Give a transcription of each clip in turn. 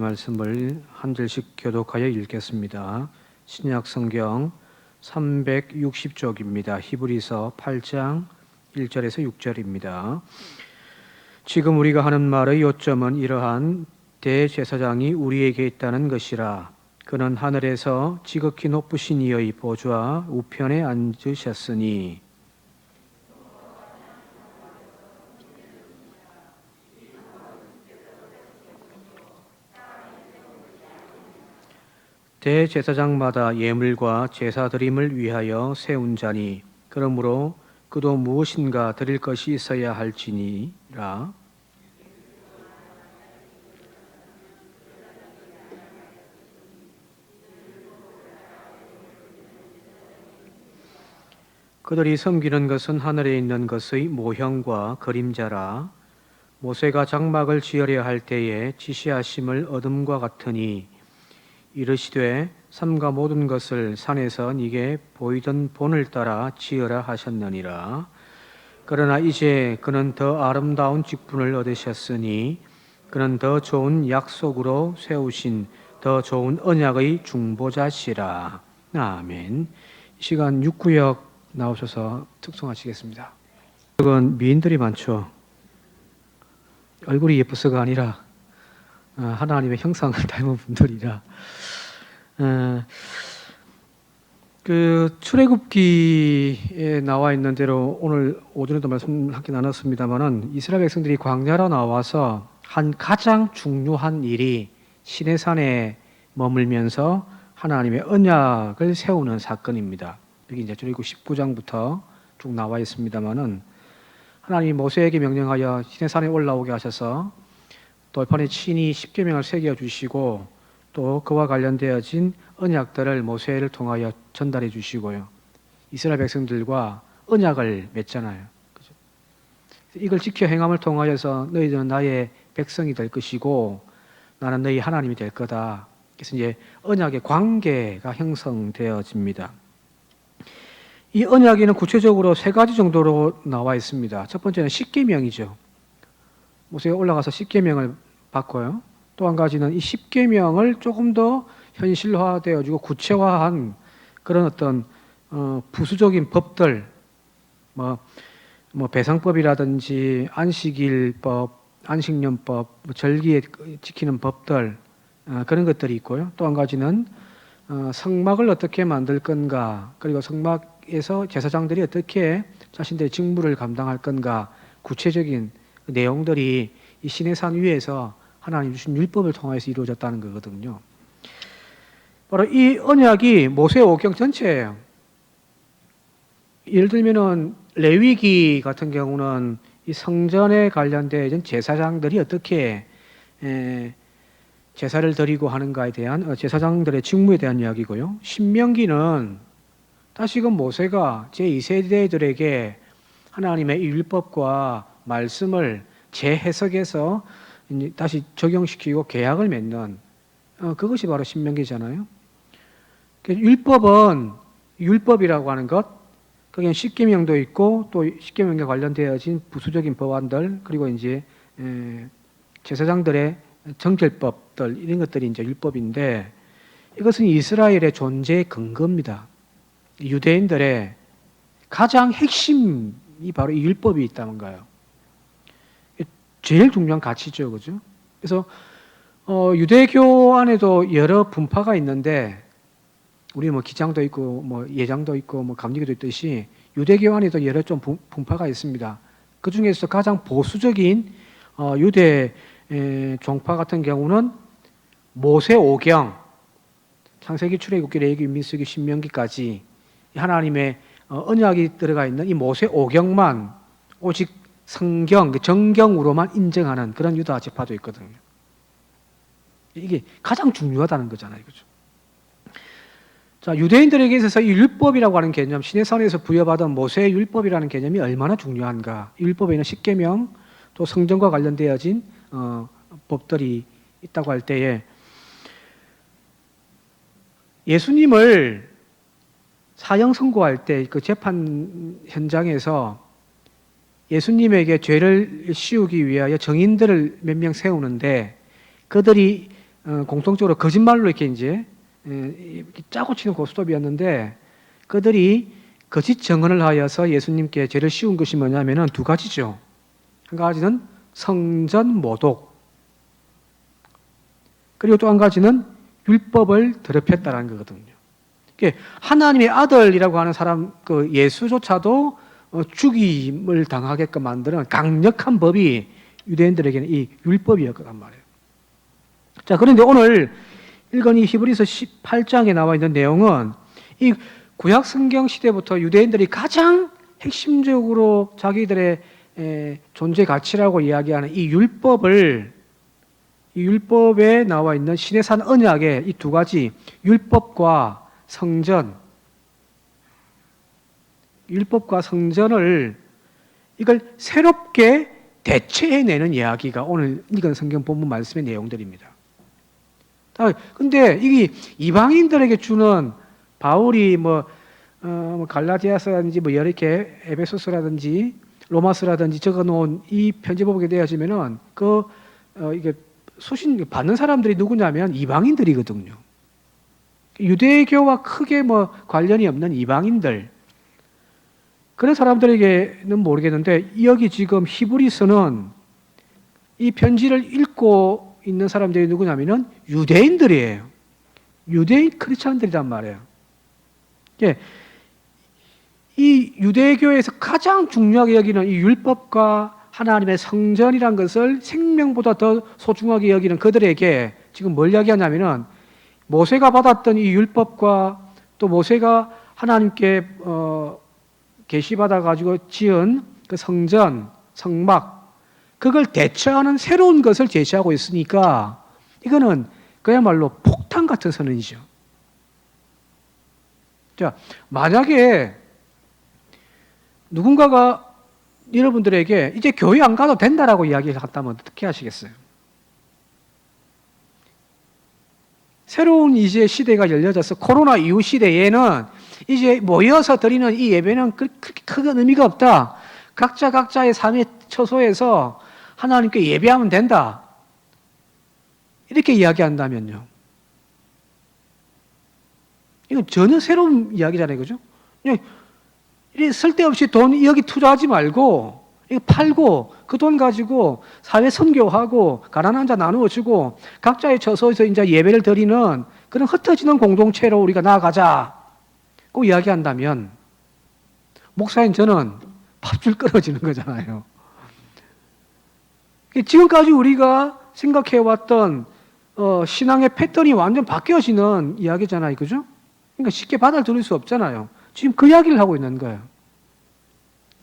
말씀을 한 절씩 교독하여 읽겠습니다. 신약 성경 360쪽입니다. 히브리서 8장 1절에서 6절입니다. 지금 우리가 하는 말의 요점은 이러한 대제사장이 우리에게 있다는 것이라. 그는 하늘에서 지극히 높으신 이의 보좌 우편에 앉으셨으니 대제사장마다 예물과 제사 드림을 위하여 세운 자니 그러므로 그도 무엇인가 드릴 것이 있어야 할지니라. 그들이 섬기는 것은 하늘에 있는 것의 모형과 그림자라. 모세가 장막을 지으려 할 때에 지시하심을 얻음과 같으니 이르시되 삼가 모든 것을 산에서 네게 보이던 본을 따라 지으라 하셨느니라. 그러나 이제 그는 더 아름다운 직분을 얻으셨으니 그는 더 좋은 약속으로 세우신 더 좋은 언약의 중보자시라. 아멘. 이 시간 6구역 나오셔서 특송하시겠습니다. 그건 미인들이 많죠. 얼굴이 예뻐서가 아니라 하나님의 형상을 닮은 분들이라. 그 출애굽기에 나와 있는 대로 오늘 오전에도 말씀 함께 나눴습니다만은 이스라엘 백성들이 광야로 나와서 한 가장 중요한 일이 시내산에 머물면서 하나님의 언약을 세우는 사건입니다. 여기 이제 출애굽 19장부터 쭉 나와 있습니다만은 하나님이 모세에게 명령하여 시내산에 올라오게 하셔서 돌판에 친히 십계명을 새겨 주시고 또 그와 관련되어진 언약들을 모세를 통하여 전달해 주시고요. 이스라엘 백성들과 언약을 맺잖아요. 그죠? 이걸 지켜 행함을 통하여서 너희들은 나의 백성이 될 것이고 나는 너희 하나님이 될 거다. 그래서 이제 언약의 관계가 형성되어집니다. 이 언약에는 구체적으로 세 가지 정도로 나와 있습니다. 첫 번째는 십계명이죠. 모세가 올라가서 십계명을 받고요. 또 한 가지는 이 십계명을 조금 더 현실화되어지고 구체화한 그런 어떤 부수적인 법들, 뭐 배상법이라든지 안식일법, 안식년법, 절기에 지키는 법들 그런 것들이 있고요. 또 한 가지는 성막을 어떻게 만들 건가, 그리고 성막에서 제사장들이 어떻게 자신들의 직무를 감당할 건가, 구체적인 내용들이 이 시내산 위에서 하나님 주신 율법을 통해서 이루어졌다는 거거든요. 바로 이 언약이 모세 오경 전체예요. 예를 들면은 레위기 같은 경우는 이 성전에 관련된 제사장들이 어떻게 제사를 드리고 하는가에 대한 제사장들의 직무에 대한 이야기고요. 신명기는 다시금 모세가 제2세대들에게 하나님의 율법과 말씀을 재해석해서 다시 적용시키고 계약을 맺는 그것이 바로 신명기잖아요. 율법은 율법이라고 하는 것, 거기에 십계명도 있고 또 십계명에 관련되어진 부수적인 법안들 그리고 이제 제사장들의 정결법들 이런 것들이 이제 율법인데 이것은 이스라엘의 존재의 근거입니다. 유대인들의 가장 핵심이 바로 이 율법이 있다는 거예요. 제일 중요한 가치죠, 그죠? 그래서 유대교 안에도 여러 분파가 있는데 우리 뭐 기장도 있고 뭐 예장도 있고 뭐 감리교도 있듯이 유대교 안에도 여러 좀 분파가 있습니다. 그 중에서 가장 보수적인 유대 종파 같은 경우는 모세 오경, 창세기, 출애굽기, 레위기, 민수기, 신명기까지 하나님의 언약이 들어가 있는 이 모세 오경만 오직 성경, 정경으로만 인정하는 그런 유다 지파도 있거든요. 이게 가장 중요하다는 거잖아요. 그죠? 자, 유대인들에게 있어서 이 율법이라고 하는 개념, 시내산에서 부여받은 모세의 율법이라는 개념이 얼마나 중요한가. 이 율법에 있는 십계명, 또 성전과 관련되어진 법들이 있다고 할 때에 예수님을 사형 선고할 때 그 재판 현장에서 예수님에게 죄를 씌우기 위하여 정인들을 몇 명 세우는데 그들이 공통적으로 거짓말로 이렇게 이제 이렇게 짜고 치는 고스톱이었는데 그들이 거짓 증언을 하여서 예수님께 죄를 씌운 것이 뭐냐면은 두 가지죠. 한 가지는 성전 모독, 그리고 또 한 가지는 율법을 더럽혔다는 거거든요. 하나님의 아들이라고 하는 사람, 그 예수조차도 죽임을 당하게끔 만드는 강력한 법이 유대인들에게는 이 율법이었단 말이에요. 자, 그런데 오늘 읽은 이 히브리서 18장에 나와 있는 내용은 이 구약 성경 시대부터 유대인들이 가장 핵심적으로 자기들의 존재 가치라고 이야기하는 이 율법에 나와 있는 신의 산 언약의 이 두 가지, 율법과 성전을 이걸 새롭게 대체해내는 이야기가 오늘 읽은 성경 본문 말씀의 내용들입니다. 근데 이게 이방인들에게 주는 바울이 갈라디아서라든지 여러 개 에베소서라든지 로마서라든지 적어놓은 이 편지를 보게 되어지면은 이게 수신 받는 사람들이 누구냐면 이방인들이거든요. 유대교와 크게 관련이 없는 이방인들, 그런 사람들에게는 모르겠는데 여기 지금 히브리서는 이 편지를 읽고 있는 사람들이 누구냐면은 유대인들이에요. 유대인 크리스찬들이란 말이에요. 이 유대교에서 가장 중요하게 여기는 이 율법과 하나님의 성전이란 것을 생명보다 더 소중하게 여기는 그들에게 지금 뭘 이야기하냐면은 모세가 받았던 이 율법과 또 모세가 하나님께 계시받아 가지고 지은 그 성전, 성막, 그걸 대처하는 새로운 것을 제시하고 있으니까 이거는 그야말로 폭탄 같은 선언이죠. 자, 만약에 누군가가 여러분들에게 이제 교회 안 가도 된다라고 이야기를 한다면 어떻게 하시겠어요? 새로운 이제 시대가 열려져서 코로나 이후 시대에는 이제 모여서 드리는 이 예배는 그렇게 큰 의미가 없다. 각자의 삶의 처소에서 하나님께 예배하면 된다. 이렇게 이야기한다면요. 이건 전혀 새로운 이야기잖아요. 그죠? 쓸데없이 돈 여기 투자하지 말고 이거 팔고 그 돈 가지고 사회 선교하고 가난한 자 나누어 주고 각자의 처소에서 이제 예배를 드리는 그런 흩어지는 공동체로 우리가 나아가자고 이야기한다면 목사인 저는 밥줄 끊어지는 거잖아요. 지금까지 우리가 생각해왔던 신앙의 패턴이 완전 바뀌어지는 이야기잖아요. 그죠? 그러니까 쉽게 받아들일 수 없잖아요. 지금 그 이야기를 하고 있는 거예요.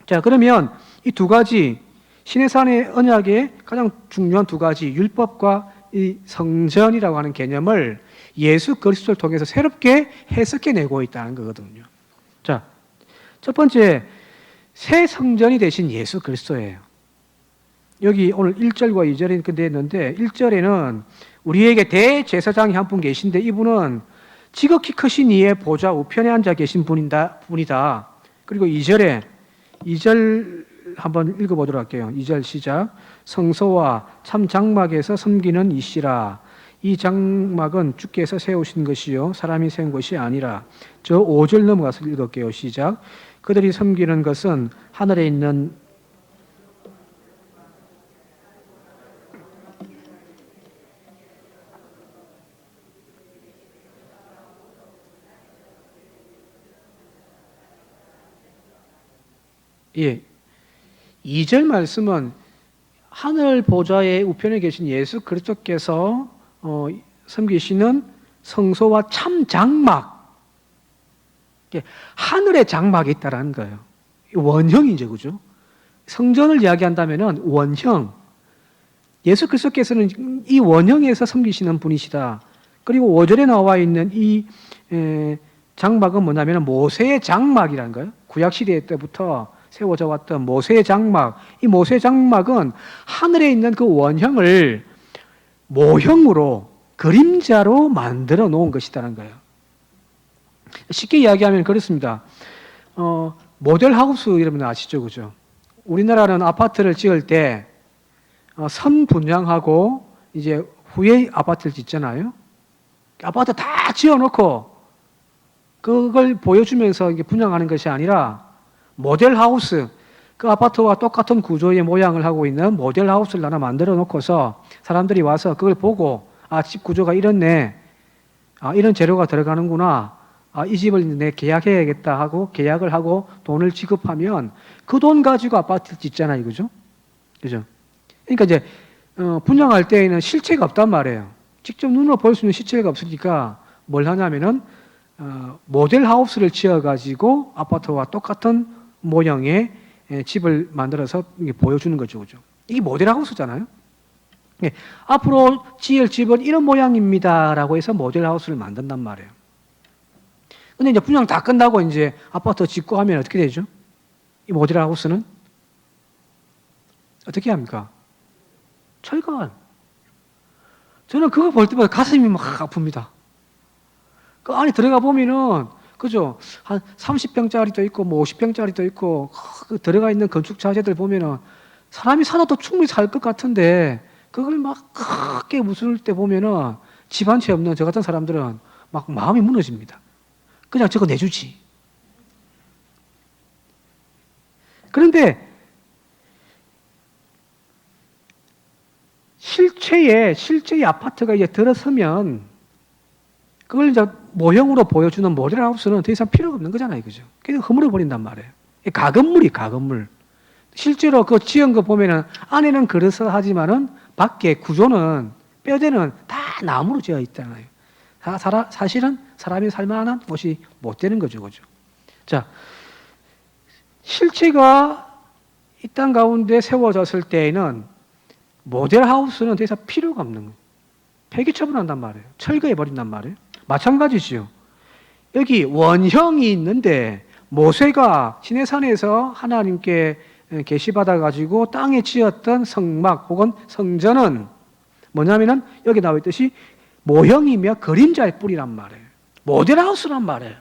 자, 그러면 이 두 가지, 신의 산의 언약의 가장 중요한 두 가지, 율법과 이 성전이라고 하는 개념을 예수 그리스도를 통해서 새롭게 해석해내고 있다는 거거든요. 자, 첫 번째, 새 성전이 되신 예수 그리스도예요. 여기 오늘 1절과 2절에 근데 1절에는 우리에게 대제사장이 한 분 계신데 이분은 지극히 크신 이의 보좌 우편에 앉아 계신 분이다. 그리고 2절 한번 읽어보도록 할게요. 2절 시작. 성소와 참 장막에서 섬기는 이시라. 이 장막은 주께서 세우신 것이요 사람이 세운 것이 아니라. 저 5절 넘어가서 읽을게요. 시작. 그들이 섬기는 것은 하늘에 있는 예. 2절 말씀은 하늘 보좌의 우편에 계신 예수 그리스도께서 섬기시는 성소와 참 장막, 하늘의 장막이 있다라는 거예요. 원형이죠, 그죠? 성전을 이야기한다면은 원형, 예수 그리스도께서는 이 원형에서 섬기시는 분이시다. 그리고 5절에 나와 있는 이 장막은 뭐냐면 모세의 장막이라는 거예요. 구약 시대 때부터 세워져 왔던 모세의 장막. 이 모세의 장막은 하늘에 있는 그 원형을 모형으로 그림자로 만들어 놓은 것이라는 거예요. 쉽게 이야기하면 그렇습니다. 모델 하우스 여러분 아시죠, 그죠? 우리나라는 아파트를 지을 때 선 분양하고 이제 후에 아파트를 짓잖아요. 아파트 다 지어놓고 그걸 보여주면서 이게 분양하는 것이 아니라 모델 하우스, 그 아파트와 똑같은 구조의 모양을 하고 있는 모델 하우스를 하나 만들어 놓고서 사람들이 와서 그걸 보고 집 구조가 이렇네. 이런 재료가 들어가는구나. 이 집을 내 계약해야겠다 하고 계약을 하고 돈을 지급하면 그 돈 가지고 아파트를 짓잖아요. 그죠? 그죠? 그러니까 이제 분양할 때에는 실체가 없단 말이에요. 직접 눈으로 볼 수 있는 실체가 없으니까 뭘 하냐면은 모델 하우스를 지어가지고 아파트와 똑같은 모양의 집을 만들어서 보여주는 거죠. 그죠? 이게 모델 하우스잖아요. 앞으로 지을 집은 이런 모양입니다라고 해서 모델 하우스를 만든단 말이에요. 근데 이제 분양 다 끝나고 이제 아파트 짓고 하면 어떻게 되죠? 이 모델 하우스는 어떻게 합니까? 철거한. 저는 그거 볼 때마다 가슴이 막 아픕니다. 그 안에 들어가 보면은, 그죠? 한 30평짜리도 있고, 뭐 50평짜리도 있고, 그 들어가 있는 건축 자재들 보면은 사람이 살아도 충분히 살 것 같은데, 그걸 막 크게 무술 때 보면은 집 한 채 없는 저 같은 사람들은 막 마음이 무너집니다. 그냥 저거 내주지. 그런데 실제의 아파트가 이제 들어서면 그걸 이제 모형으로 보여주는 모델 하우스는 더 이상 필요가 없는 거잖아요. 그죠? 그냥 허물어 버린단 말이에요. 가건물. 실제로 그 지은 거 보면은 안에는 그래서 하지만은 밖에 구조는 뼈대는 다 나무로 지어 있잖아요. 사실은 사람이 살만한 곳이 못 되는 거죠. 그죠? 자, 실체가 이 땅 가운데 세워졌을 때에는 모델 하우스는 더 이상 필요가 없는 거예요. 폐기 처분한단 말이에요. 철거해 버린단 말이에요. 마찬가지죠. 여기 원형이 있는데 모세가 시내산에서 하나님께 계시받아 가지고 땅에 지었던 성막 혹은 성전은 뭐냐면은 여기 나와 있듯이 모형이며 그림자의 뿌리란 말이에요. 모델 하우스란 말이에요.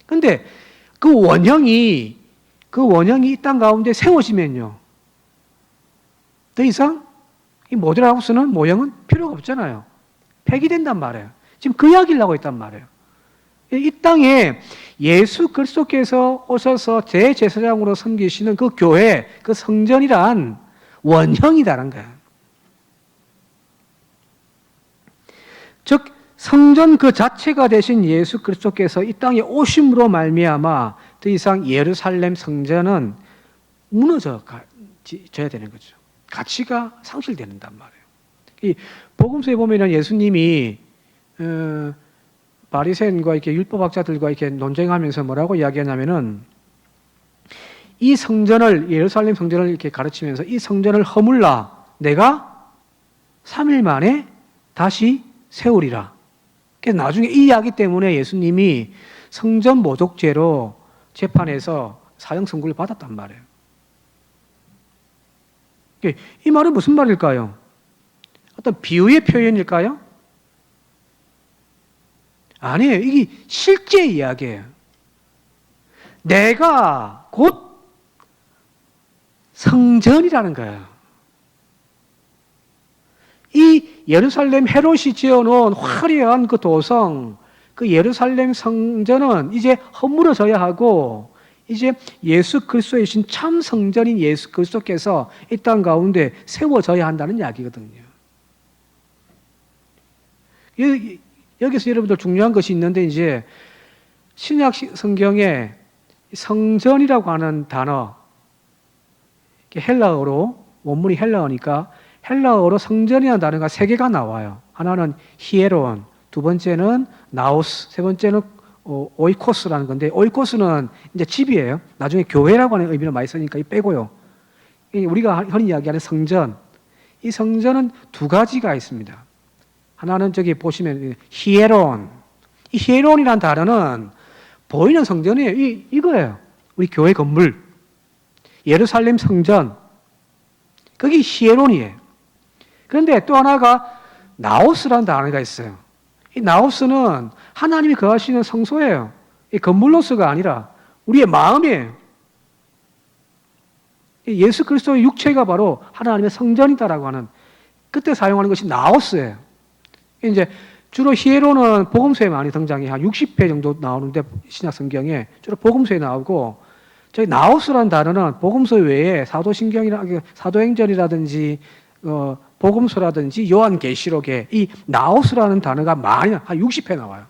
근데 그 원형이 이 땅 가운데 세워지면요. 더 이상 이 모델 하우스는 모형은 필요가 없잖아요. 폐기된단 말이에요. 지금 그 이야기를 하고 있단 말이에요. 이 땅에 예수 그리스도께서 오셔서 대제사장으로 섬기시는 그 교회, 그 성전이란 원형이다라는 거예요. 즉 성전 그 자체가 되신 예수 그리스도께서 이 땅에 오심으로 말미암아 더 이상 예루살렘 성전은 무너져야 되는 거죠. 가치가 상실된단 말이에요. 이 복음서에 보면은 예수님이 바리새인과 이렇게 율법학자들과 이렇게 논쟁하면서 뭐라고 이야기하냐면은 이 성전을 예루살렘 성전을 이렇게 가르치면서 이 성전을 허물라 내가 3일 만에 다시 세우리라. 그래서 나중에 이 이야기 때문에 예수님이 성전 모독죄로 재판에서 사형 선고를 받았단 말이에요. 이 말은 무슨 말일까요? 어떤 비유의 표현일까요? 아니에요. 이게 실제 이야기예요. 내가 곧 성전이라는 거예요. 이 예루살렘 헤롯이 지어놓은 화려한 그 도성, 그 예루살렘 성전은 이제 허물어져야 하고 이제 예수 그리스도이신 참 성전인 예수 그리스도께서 이 땅 가운데 세워져야 한다는 이야기거든요. 여기서 여러분들 중요한 것이 있는데 이제 신약 성경에 성전이라고 하는 단어, 헬라어로 원문이 헬라어니까 헬라어로 성전이라는 단어가 3개가 나와요. 하나는 히에론, 두 번째는 나오스, 세 번째는 오이코스라는 건데 오이코스는 이제 집이에요. 나중에 교회라고 하는 의미를 많이 쓰니까 이 빼고요. 우리가 흔히 이야기하는 성전, 이 성전은 2가지가 있습니다. 하나는 저기 보시면 히에론, 이 히에론이라는 단어는 보이는 성전이에요. 이거예요. 우리 교회 건물, 예루살렘 성전, 거기 히에론이에요. 그런데 또 하나가 나오스라는 단어가 있어요. 이 나오스는 하나님이 거하시는 성소예요. 이 건물로서가 아니라 우리의 마음이에요. 예수 그리스도의 육체가 바로 하나님의 성전이다라고 하는 그때 사용하는 것이 나오스예요. 이제 주로 히에로는 복음서에 많이 등장해. 한 60회 정도 나오는데 신약 성경에 주로 복음서에 나오고, 저희 나오스라는 단어는 복음서 외에 사도행전이라든지 복음서라든지 요한계시록에 이 나오스라는 단어가 많이 한 60회 나와요.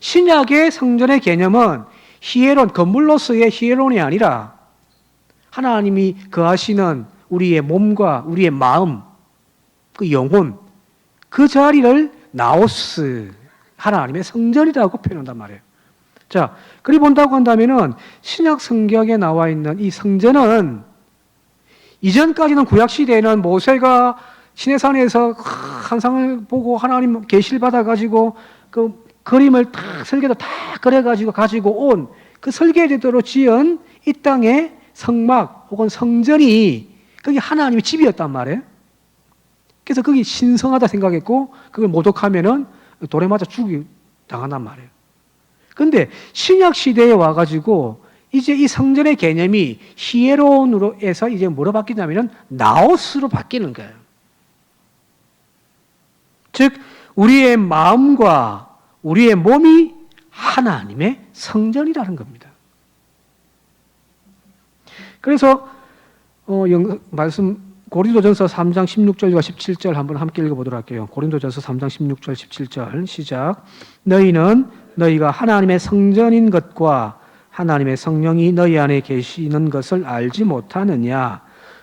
신약의 성전의 개념은 히에론, 건물로서의 히에론이 아니라 하나님이 거하시는 우리의 몸과 우리의 마음, 그 영혼, 그 자리를 나오스, 하나님의 성전이라고 표현한단 말이에요. 자, 그리 본다고 한다면은 신약 성경에 나와 있는 이 성전은 이전까지는 구약 시대에는 모세가 시내산에서 환상을 보고 하나님 계시를 받아가지고 그 그림을 다 설계도 다 그려가지고 가지고 온 그 설계대로 지은 이 땅의 성막 혹은 성전이 그게 하나님의 집이었단 말이에요. 그래서 그게 신성하다 생각했고 그걸 모독하면은 돌에 맞아 죽이 당한단 말이에요. 그런데 신약 시대에 와가지고 이제 이 성전의 개념이 히에론으로 해서 이제 뭐로 바뀌냐면은 나오스로 바뀌는 거예요. 즉 우리의 마음과 우리의 몸이 하나님의 성전이라는 겁니다. 그래서 말씀 고린도전서 3장 16절과 17절 한번 함께 읽어보도록 할게요. 고린도전서 3장 16절 17절 시작. 너희는 너희가 하나님의 성전인 것과 하나님의 성령이 너희 안에 계시는 것을 알지 못하느냐.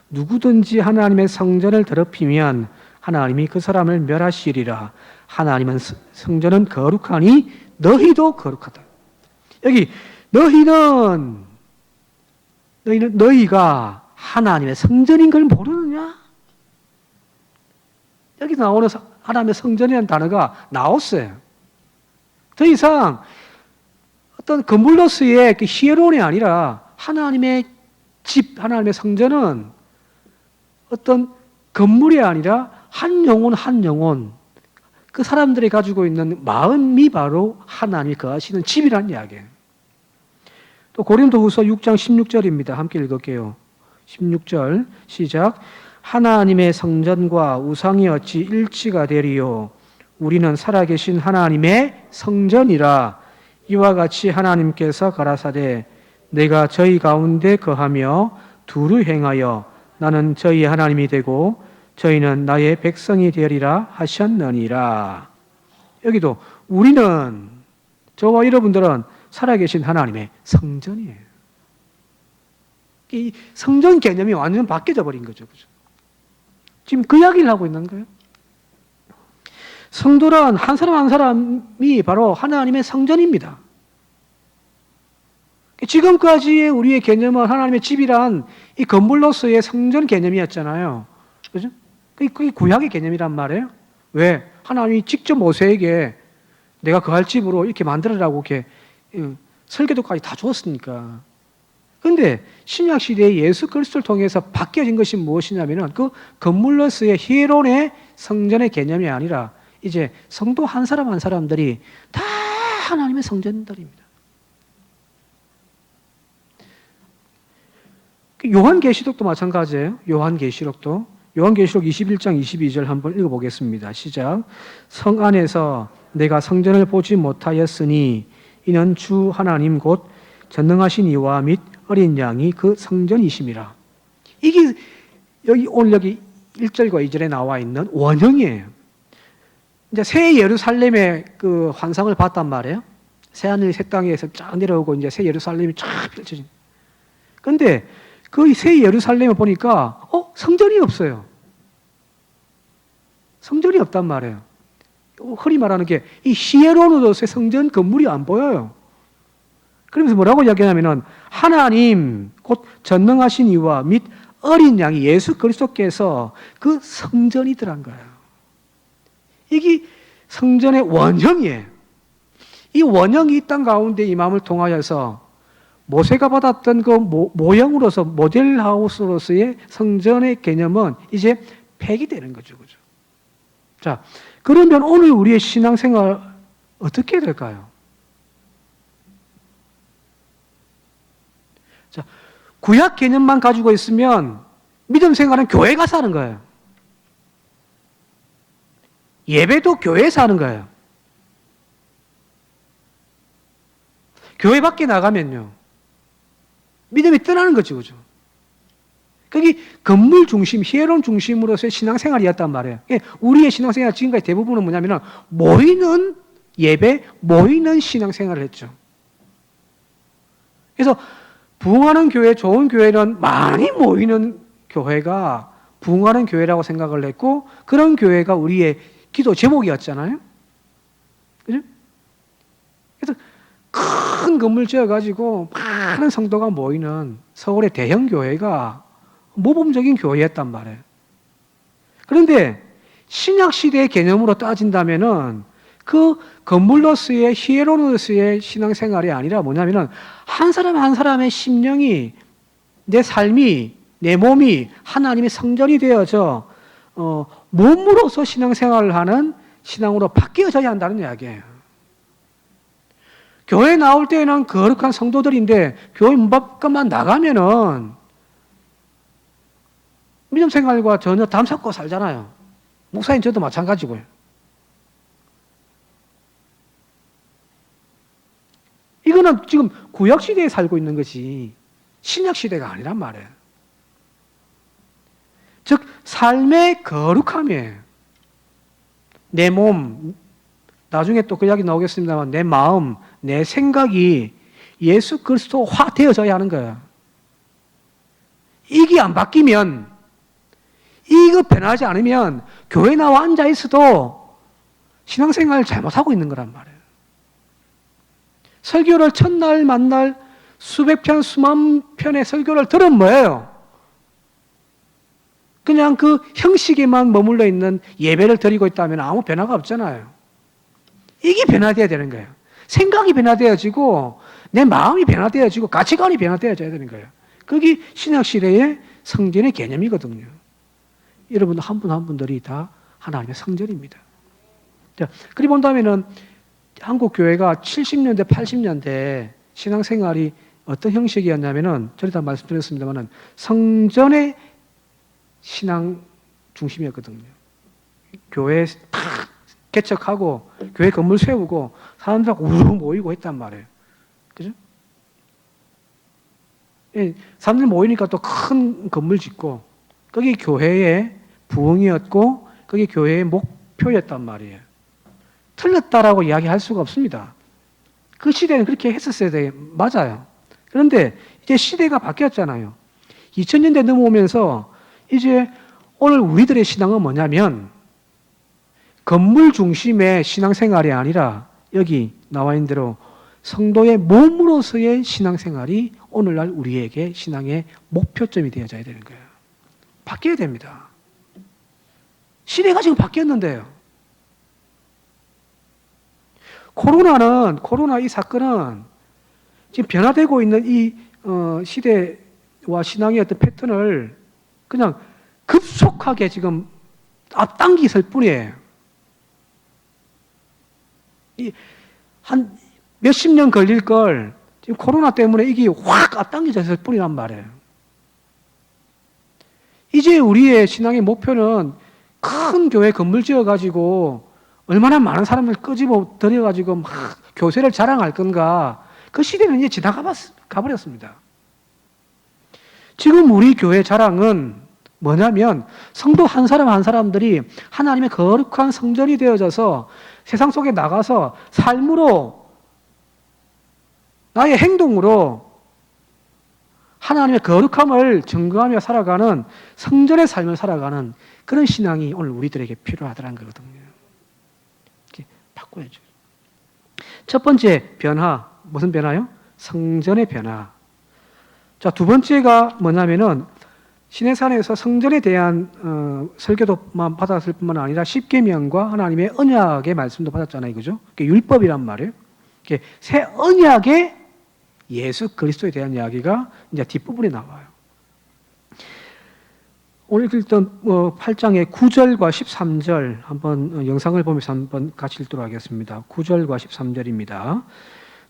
누구든지 하나님의 성전을 더럽히면 하나님이 그 사람을 멸하시리라. 하나님은 성전은 거룩하니 너희도 거룩하다. 여기 너희가 하나님의 성전인 걸 모르느냐? 여기 나오는 하나님의 성전이라는 단어가 나왔어요. 더 이상 어떤 건물로서의 그 히에론이 아니라 하나님의 집, 하나님의 성전은 어떤 건물이 아니라 한 영혼 한 영혼 그 사람들이 가지고 있는 마음이 바로 하나님이 거하시는 집이라는 이야기예요. 또 고린도후서 6장 16절입니다. 함께 읽을게요. 16절 시작. 하나님의 성전과 우상이 어찌 일치가 되리요. 우리는 살아계신 하나님의 성전이라. 이와 같이 하나님께서 가라사대 내가 저희 가운데 거하며 두루 행하여 나는 저희 하나님이 되고 저희는 나의 백성이 되리라 하셨느니라. 여기도 우리는 저와 여러분들은 살아계신 하나님의 성전이에요. 이 성전 개념이 완전 바뀌어져 버린 거죠. 그죠? 지금 그 이야기를 하고 있는 거예요. 성도란 한 사람 한 사람이 바로 하나님의 성전입니다. 지금까지의 우리의 개념은 하나님의 집이란 이 건물로서의 성전 개념이었잖아요. 그죠? 그게 구약의 개념이란 말이에요. 왜? 하나님이 직접 모세에게 내가 거할 집으로 이렇게 만들어라고 이렇게 설계도까지 다 주었으니까. 그런데 신약 시대에 예수 그리스도를 통해서 바뀌어진 것이 무엇이냐면은 그 건물로서의 히에론의 성전의 개념이 아니라 이제 성도 한 사람 한 사람들이 다 하나님의 성전들입니다. 요한계시록도 마찬가지예요. 요한계시록 21장 22절 한번 읽어보겠습니다. 시작. 성 안에서 내가 성전을 보지 못하였으니 이는 주 하나님 곧 전능하신 이와 및 어린 양이 그 성전이심이라. 이게 오늘 여기 1절과 2절에 나와 있는 원형이에요. 이제 새 예루살렘의 그 환상을 봤단 말이에요. 새 하늘 새 땅에서 쫙 내려오고 이제 새 예루살렘이 쫙 펼쳐진. 그런데 그 새 예루살렘을 보니까 성전이 없어요. 성전이 없단 말이에요. 흔히 말하는 게 이 히에로노도스의 성전 건물이 안 보여요. 그러면서 뭐라고 이야기하냐면은 하나님 곧 전능하신 이와 및 어린 양이 예수 그리스도께서 그 성전이더란 거예요. 이게 성전의 원형이에요. 이 원형이 이 땅 가운데 임함을 통하여서 모세가 받았던 그 모형으로서 모델하우스로서의 성전의 개념은 이제 폐기되는 거죠. 그죠? 자, 그러면 오늘 우리의 신앙생활 어떻게 될까요? 자, 구약 개념만 가지고 있으면 믿음 생활은 교회 가서 하는 거예요. 예배도 교회에서 하는 거예요. 교회 밖에 나가면요, 믿음이 떠나는 거죠, 그죠? 거기 건물 중심, 히에론 중심으로서의 신앙생활이었단 말이에요. 우리의 신앙생활 지금까지 대부분은 뭐냐면 모이는 예배, 모이는 신앙생활을 했죠. 그래서 부흥하는 교회, 좋은 교회는 많이 모이는 교회가 부흥하는 교회라고 생각을 했고, 그런 교회가 우리의 기도 제목이었잖아요. 그죠? 그래서 큰 건물 지어가지고 많은 성도가 모이는 서울의 대형 교회가 모범적인 교회였단 말이에요. 그런데 신약 시대의 개념으로 따진다면은 그 건물로서의 히에로노스의 신앙생활이 아니라 뭐냐면은 한 사람 한 사람의 심령이, 내 삶이, 내 몸이 하나님의 성전이 되어져 몸으로서 신앙생활을 하는 신앙으로 바뀌어져야 한다는 이야기예요. 교회 나올 때는 거룩한 성도들인데 교회 문 밖만 나가면은 믿음 생활과 전혀 담섞고 살잖아요. 목사님 저도 마찬가지고요. 이거는 지금 구약 시대에 살고 있는 것이 신약 시대가 아니란 말이에요. 즉 삶의 거룩함이에요. 내 몸, 나중에 또 그 이야기 나오겠습니다만 내 마음, 내 생각이 예수 그리스도화 되어져야 하는 거예요. 이게 안 바뀌면, 이거 변하지 않으면 교회 나와 앉아 있어도 신앙생활 잘못하고 있는 거란 말이에요. 설교를 첫날 만날 수백 편, 수만 편의 설교를 들은 뭐예요? 그냥 그 형식에만 머물러 있는 예배를 드리고 있다면 아무 변화가 없잖아요. 이게 변화되어야 되는 거예요. 생각이 변화되어지고 내 마음이 변화되어지고 가치관이 변화되어져야 되는 거예요. 그게 신약시대의 성전의 개념이거든요. 여러분 한 분 한 분들이 다 하나님의 성전입니다. 자, 그리 본다면은 한국 교회가 70년대, 80년대 신앙생활이 어떤 형식이었냐면은 전에 다 말씀드렸습니다만은 성전의 신앙 중심이었거든요. 교회 탁 개척하고 교회 건물 세우고 사람들하고 우르르 모이고 했단 말이에요. 그죠? 예, 사람들 모이니까 또 큰 건물 짓고 거기 교회의 부흥이었고 그게 교회의 목표였단 말이에요. 틀렸다라고 이야기할 수가 없습니다. 그 시대는 그렇게 했었어야 돼. 맞아요. 그런데 이제 시대가 바뀌었잖아요. 2000년대 넘어오면서 이제 오늘 우리들의 신앙은 뭐냐면 건물 중심의 신앙생활이 아니라 여기 나와 있는 대로 성도의 몸으로서의 신앙생활이 오늘날 우리에게 신앙의 목표점이 되어져야 되는 거예요. 바뀌어야 됩니다. 시대가 지금 바뀌었는데요. 코로나 이 사건은 지금 변화되고 있는 이 시대와 신앙의 어떤 패턴을 그냥 급속하게 지금 앞당기실 뿐이에요. 한 몇십 년 걸릴 걸 지금 코로나 때문에 이게 확 앞당겨졌을 뿐이란 말이에요. 이제 우리의 신앙의 목표는 큰 교회 건물 지어가지고 얼마나 많은 사람을 끄집어 들여가지고 막 교세를 자랑할 건가. 그 시대는 이제 가버렸습니다. 지금 우리 교회 자랑은 뭐냐면 성도 한 사람 한 사람들이 하나님의 거룩한 성전이 되어져서 세상 속에 나가서 삶으로 나의 행동으로 하나님의 거룩함을 증거하며 살아가는 성전의 삶을 살아가는 그런 신앙이 오늘 우리들에게 필요하다는 거거든요. 이렇게 바꿔야죠. 첫 번째 변화, 무슨 변화요? 성전의 변화. 자, 두 번째가 뭐냐면은 시내산에서 성전에 대한 설교도만 받았을 뿐만 아니라 십계명과 하나님의 언약의 말씀도 받았잖아요, 그죠? 율법이란 말이에요. 새 언약의 예수 그리스도에 대한 이야기가 이제 뒷부분에 나와요. 오늘 읽던 8장의 9절과 13절 한번 영상을 보면서 한번 같이 읽도록 하겠습니다. 9절과 13절입니다.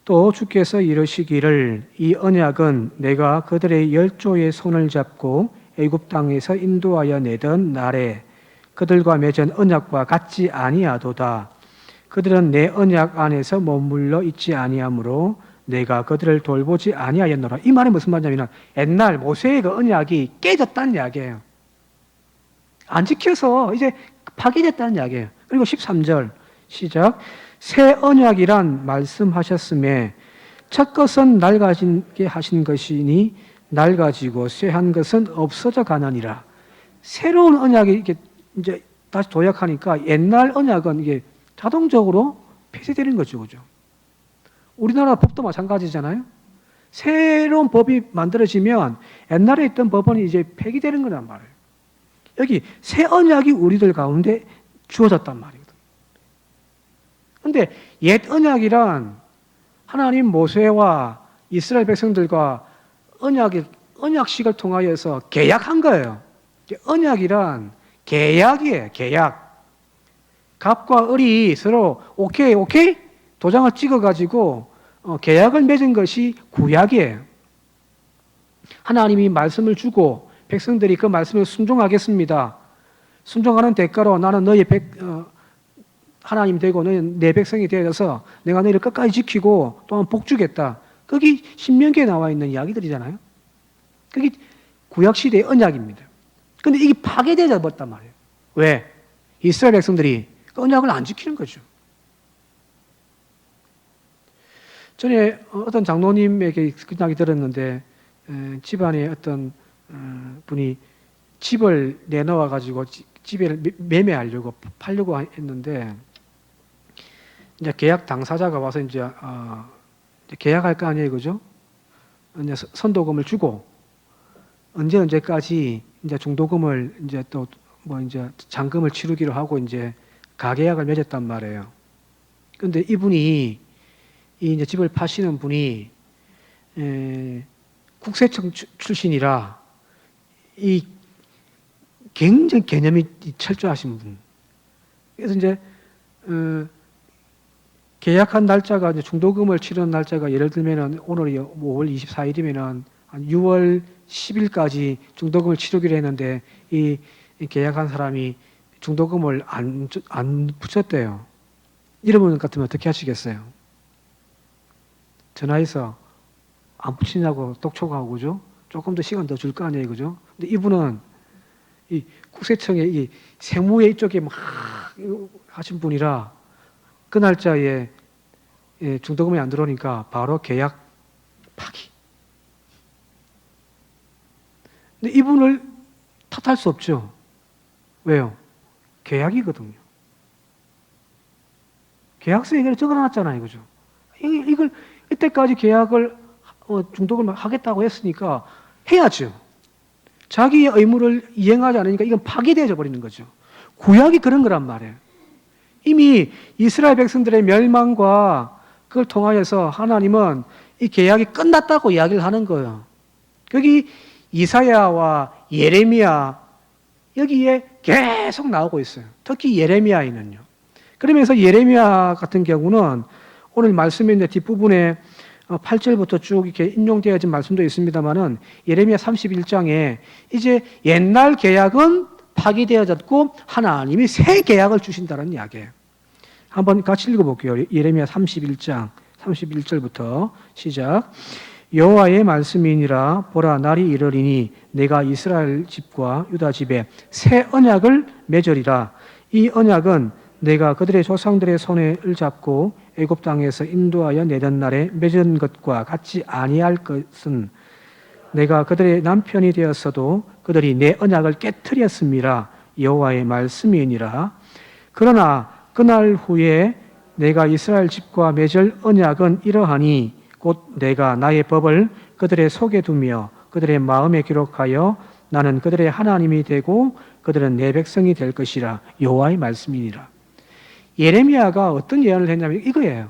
또 주께서 이르시기를 이 언약은 내가 그들의 열조의 손을 잡고 애굽 땅에서 인도하여 내던 날에 그들과 맺은 언약과 같지 아니하도다. 그들은 내 언약 안에서 머물러 있지 아니하므로 내가 그들을 돌보지 아니하였노라. 이 말이 무슨 말이냐면 옛날 모세의 그 언약이 깨졌다는 이야기예요. 안 지켜서 이제 파기됐다는 이야기예요. 그리고 13절 시작. 새 언약이란 말씀하셨음에 첫 것은 낡아지게 하신 것이니 낡아지고 쇠한 것은 없어져 가느니라. 새로운 언약이 이게 이제 다시 도약하니까 옛날 언약은 이게 자동적으로 폐쇄되는 거죠, 그죠? 우리나라 법도 마찬가지잖아요. 새로운 법이 만들어지면 옛날에 있던 법은 이제 폐기되는 거란 말이에요. 여기 새 언약이 우리들 가운데 주어졌단 말이거든. 근데 옛 언약이란 하나님 모세와 이스라엘 백성들과 언약식을 통하여서 계약한 거예요. 언약이란 계약이에요, 계약. 갑과 을이 서로 오케이 도장을 찍어가지고 계약을 맺은 것이 구약이에요. 하나님이 말씀을 주고 백성들이 그 말씀을 순종하겠습니다. 순종하는 대가로 나는 너희 하나님 되고 너희는 내 백성이 되어서 내가 너희를 끝까지 지키고 또한 복 주겠다. 거기 신명기에 나와 있는 이야기들이잖아요. 그게 구약시대의 언약입니다. 근데 이게 파괴되어 버렸단 말이에요. 왜? 이스라엘 백성들이 그 언약을 안 지키는 거죠. 전에 어떤 장로님에게 그 이야기 들었는데 집안에 어떤 분이 집을 내놓아 가지고 집을 매매하려고 팔려고 했는데 이제 계약 당사자가 와서 이제 계약할 거 아니에요, 그죠? 이제 선도금을 주고 언제까지 이제 중도금을 이제 또 뭐 이제 잔금을 치르기로 하고 이제 가계약을 맺었단 말이에요. 그런데 이분이 이 이제 집을 파시는 분이 국세청 출신이라 이 굉장히 개념이 철저하신 분. 그래서 이제 계약한 날짜가 이제 중도금을 치르는 날짜가 예를 들면은 오늘이 5월 24일이면은 한 6월 10일까지 중도금을 치르기로 했는데 이 계약한 사람이 중도금을 안 붙였대요. 이런 분 같으면 어떻게 하시겠어요? 전화해서 안 붙이냐고 독촉하고 그죠? 조금 더 시간 더 줄 거 아니에요, 그죠? 근데 이분은 이 국세청의 이 세무회 이쪽에 막 하신 분이라 그 날짜에 중도금이 안 들어오니까 바로 계약 파기. 근데 이분을 탓할 수 없죠. 왜요? 계약이거든요. 계약서에 이걸 적어놨잖아요, 그죠? 이걸 이때까지 계약을 중도금을 하겠다고 했으니까 해야죠. 자기의 의무를 이행하지 않으니까 이건 파기되어 버리는 거죠. 구약이 그런 거란 말이에요. 이미 이스라엘 백성들의 멸망과 그걸 통하여서 하나님은 이 계약이 끝났다고 이야기를 하는 거예요. 여기 이사야와 예레미야 여기에 계속 나오고 있어요. 특히 예레미야에는요. 그러면서 예레미야 같은 경우는 오늘 말씀에 있는 뒷부분에 8절부터 쭉 이렇게 인용되어진 말씀도 있습니다만은 예레미야 31장에 이제 옛날 계약은 파기되어졌고 하나님이 새 계약을 주신다는 이야기예요. 한번 같이 읽어볼게요. 예레미야 31장 31절부터 시작. 여호와의 말씀이니라 보라 날이 이르리니 내가 이스라엘 집과 유다 집에 새 언약을 맺으리라. 이 언약은 내가 그들의 조상들의 손을 잡고 애굽 땅에서 인도하여 내던 날에 맺은 것과 같지 아니할 것은 내가 그들의 남편이 되었어도 그들이 내 언약을 깨뜨렸음이라. 여호와의 말씀이니라. 그러나 그날 후에 내가 이스라엘 집과 맺을 언약은 이러하니 곧 내가 나의 법을 그들의 속에 두며 그들의 마음에 기록하여 나는 그들의 하나님이 되고 그들은 내 백성이 될 것이라. 여호와의 말씀이니라. 예레미야가 어떤 예언을 했냐면 이거예요.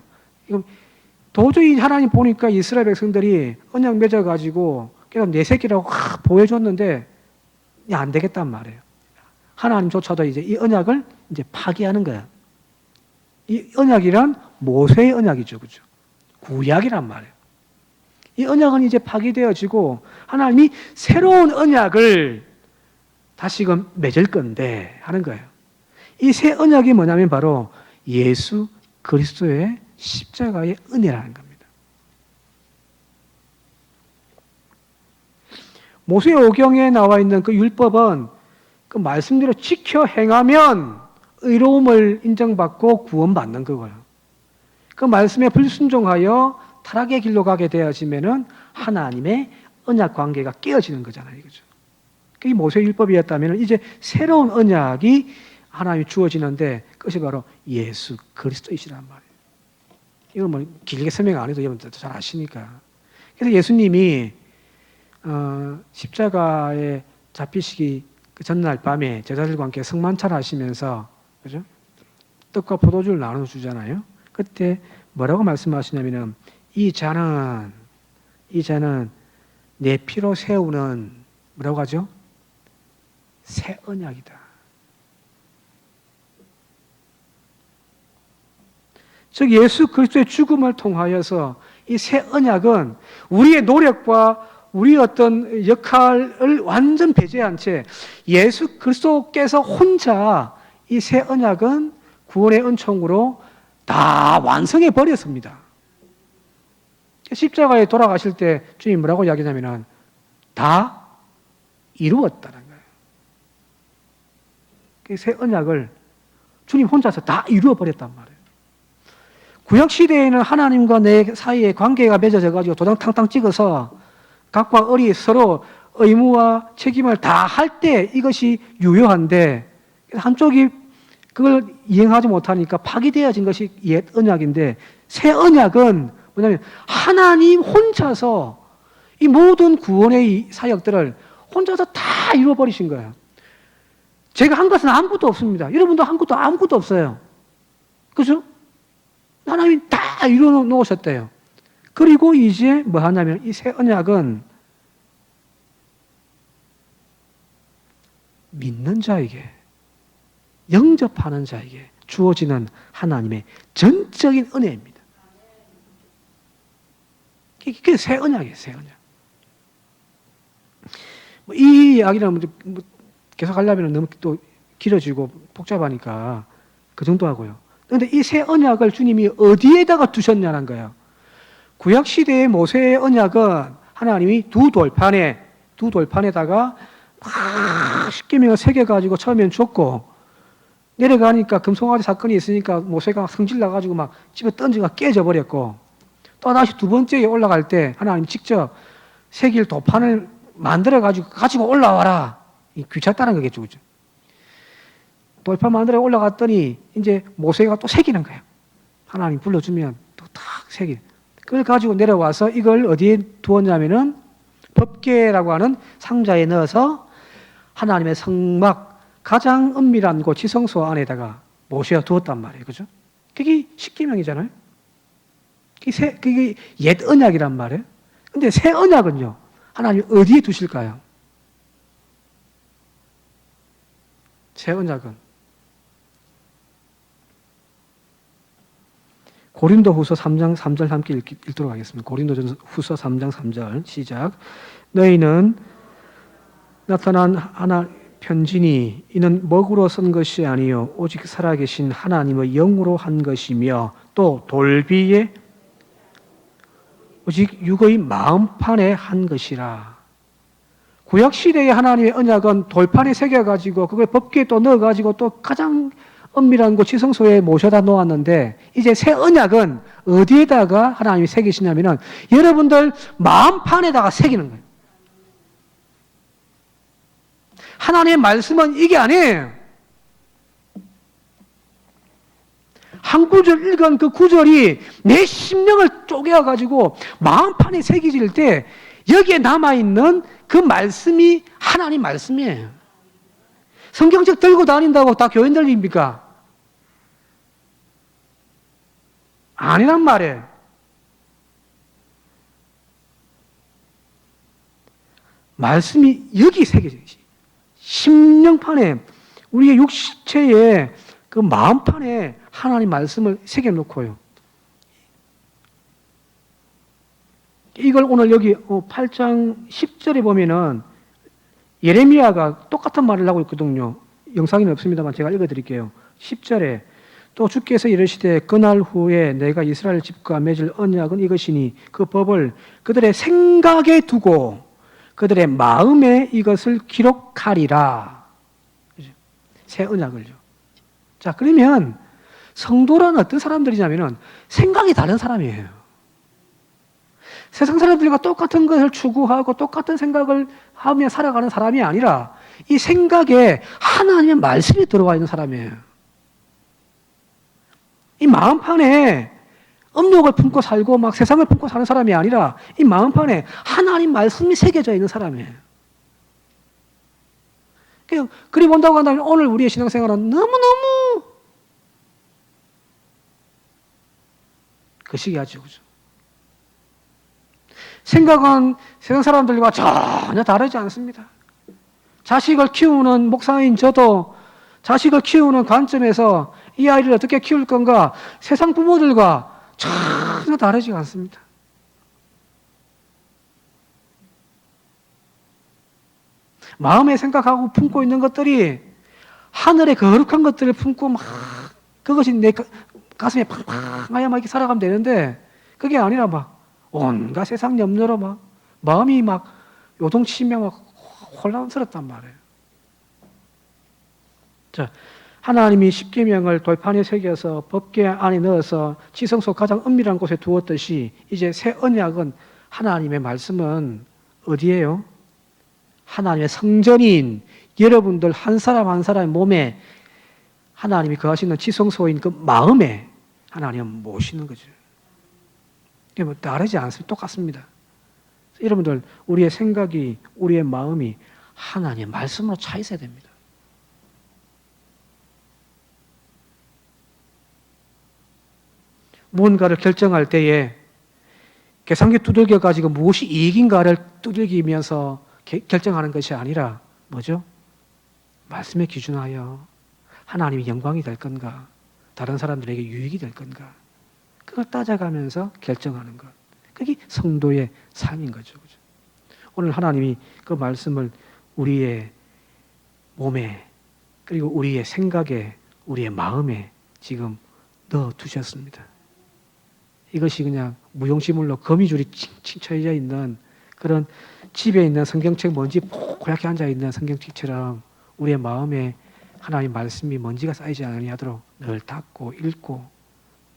도저히 하나님 보니까 이스라엘 백성들이 언약 맺어가지고 그냥 내 새끼라고 보여줬는데 안 되겠단 말이에요. 하나님조차도 이제 이 언약을 이제 파기하는 거야. 이 언약이란 모세의 언약이죠, 그죠? 구약이란 말이에요. 이 언약은 이제 파기되어지고 하나님이 새로운 언약을 다시금 맺을 건데 하는 거예요. 이 새 언약이 뭐냐면 바로 예수 그리스도의 십자가의 은혜라는 겁니다. 모세오경에 나와 있는 그 율법은 그 말씀대로 지켜 행하면 의로움을 인정받고 구원받는 거고요. 그 말씀에 불순종하여 타락의 길로 가게 되어지면은 하나님의 언약 관계가 깨어지는 거잖아요. 그죠? 그게 모세 율법이었다면 이제 새로운 언약이 하나님이 주어지는데 그것이 바로 예수 그리스도이시란 말이에요. 이건 뭐 길게 설명 안 해도 여러분들 잘 아시니까. 그래서 예수님이 십자가에 잡히시기 그 전날 밤에 제자들과 함께 성만찬 하시면서 그죠? 떡과 포도주를 나눠 주잖아요. 그때 뭐라고 말씀하시냐면은 이 잔은 내 피로 세우는 뭐라고 하죠? 새 언약이다. 즉 예수 그리스도의 죽음을 통하여서 이 새 언약은 우리의 노력과 우리 어떤 역할을 완전 배제한 채 예수 그리스도께서 혼자 이 새 언약은 구원의 은총으로 다 완성해 버렸습니다. 십자가에 돌아가실 때 주님 뭐라고 이야기하냐면 다 이루었다는 거예요. 그 새 언약을 주님 혼자서 다 이루어 버렸단 말이에요. 구약 시대에는 하나님과 내 사이에 관계가 맺어져 가지고 도장 탕탕 찍어서 각과 을이 서로 의무와 책임을 다 할 때 이것이 유효한데 한쪽이 그걸 이행하지 못하니까 파기되어진 것이 옛 언약인데 새 언약은 뭐냐면 하나님 혼자서 이 모든 구원의 사역들을 혼자서 다 이루어버리신 거예요. 제가 한 것은 아무것도 없습니다. 여러분도 한 것도 아무것도 없어요. 그죠? 하나님이 다 이루어 놓으셨대요. 그리고 이제 뭐 하냐면 이 새 언약은 믿는 자에게 영접하는 자에게 주어지는 하나님의 전적인 은혜입니다. 그게 새 언약이에요, 새 언약. 이 이야기는 계속 하려면 너무 또 길어지고 복잡하니까 그 정도 하고요. 그런데 이 새 언약을 주님이 어디에다가 두셨냐는 거예요. 구약 시대의 모세의 언약은 하나님이 두 돌판에다가 막 십계명을 새겨가지고 처음엔 줬고 내려가니까 금송아지 사건이 있으니까 모세가 성질 나가지고 막 집에 던지가 깨져 버렸고 또 다시 두 번째에 올라갈 때 하나님 직접 새길 도판을 가지고 올라와라. 귀찮다는 거겠죠, 그죠? 돌판 만들어 올라갔더니 이제 모세가 또 새기는 거예요. 하나님 불러주면 또 탁 새기. 그걸 가지고 내려와서 이걸 어디에 두었냐면은 법궤라고 하는 상자에 넣어서 하나님의 성막 가장 은밀한 곳 지성소 안에다가 모셔 두었단 말이에요. 그죠? 그게 십계명이잖아요. 그게 옛 언약이란 말이에요. 근데 새 언약은요. 하나님 어디에 두실까요? 새 언약은 고린도후서 3장 3절 함께 읽도록 하겠습니다. 고린도후서 3장 3절 시작. 너희는 나타난 하나 편지니 이는 먹으로 쓴 것이 아니요 오직 살아계신 하나님의 영으로 한 것이며 또 돌비에 오직 육의 마음판에 한 것이라. 구약 시대의 하나님의 언약은 돌판에 새겨가지고 그걸 법궤에 또 넣어가지고 또 가장 은밀한 곳 지성소에 모셔다 놓았는데 이제 새 언약은 어디에다가 하나님이 새기시냐면은 여러분들 마음판에다가 새기는 거예요. 하나님의 말씀은 이게 아니에요. 한 구절 읽은 그 구절이 내 심령을 쪼개어가지고 마음판에 새겨질 때 여기에 남아있는 그 말씀이 하나님 말씀이에요. 성경책 들고 다닌다고 다 교인들입니까? 아니란 말이에요. 말씀이 여기 새겨져 있어요. 심령판에 우리의 육체의 그 마음판에 하나님 말씀을 새겨놓고요. 이걸 오늘 여기 8장 10절에 보면은 예레미야가 똑같은 말을 하고 있거든요. 영상에는 없습니다만 제가 읽어드릴게요. 10절에 또 주께서 이르시되 그날 후에 내가 이스라엘 집과 맺을 언약은 이것이니 그 법을 그들의 생각에 두고 그들의 마음에 이것을 기록하리라. 새 언약을요. 자, 그러면 성도란 어떤 사람들이냐면은 생각이 다른 사람이에요. 세상 사람들과 똑같은 것을 추구하고 똑같은 생각을 하며 살아가는 사람이 아니라 이 생각에 하나님의 말씀이 들어와 있는 사람이에요. 이 마음판에 음욕을 품고 살고 막 세상을 품고 사는 사람이 아니라 이 마음판에 하나님 말씀이 새겨져 있는 사람이에요. 그리 본다고 한다면 오늘 우리의 신앙생활은 너무너무 거시기하죠. 그죠? 생각은 세상 사람들과 전혀 다르지 않습니다. 자식을 키우는 목사인 저도 자식을 키우는 관점에서 이 아이를 어떻게 키울 건가 세상 부모들과 전혀 다르지 않습니다. 마음에 생각하고 품고 있는 것들이 하늘의 거룩한 것들을 품고 막 그것이 내 가슴에 팡팡 하여 막 이렇게 살아가면 되는데 그게 아니라 막 온갖 세상 염려로 막 마음이 막 요동치며 막 혼란스럽단 말이에요. 자, 하나님이 십계명을 돌판에 새겨서 법궤 안에 넣어서 지성소 가장 은밀한 곳에 두었듯이 이제 새 언약은 하나님의 말씀은 어디예요? 하나님의 성전인 여러분들 한 사람 한 사람의 몸에 하나님이 거하시는 지성소인 그 마음에 하나님은 모시는 거죠. 이게 뭐 다르지 않습니다. 똑같습니다. 여러분들 우리의 생각이 우리의 마음이 하나님의 말씀으로 차 있어야 됩니다. 무언가를 결정할 때에 계산기 두들겨 가지고 무엇이 이익인가를 두들기면서 결정하는 것이 아니라 뭐죠? 말씀에 기준하여 하나님이 영광이 될 건가, 다른 사람들에게 유익이 될 건가, 그걸 따져가면서 결정하는 것. 그게 성도의 삶인 거죠. 그죠? 오늘 하나님이 그 말씀을 우리의 몸에 그리고 우리의 생각에 우리의 마음에 지금 넣어 두셨습니다. 이것이 그냥 무용지물로 거미줄이 칭쳐져 있는 그런 집에 있는 성경책 먼지 고약히 앉아있는 성경책처럼 우리의 마음에 하나님의 말씀이 먼지가 쌓이지 아니하도록 늘 닦고 읽고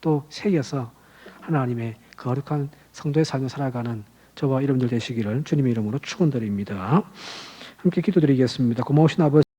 또 새겨서 하나님의 거룩한 성도의 삶을 살아가는 저와 여러분들 되시기를 주님의 이름으로 축원드립니다. 함께 기도드리겠습니다. 고마우신 아버지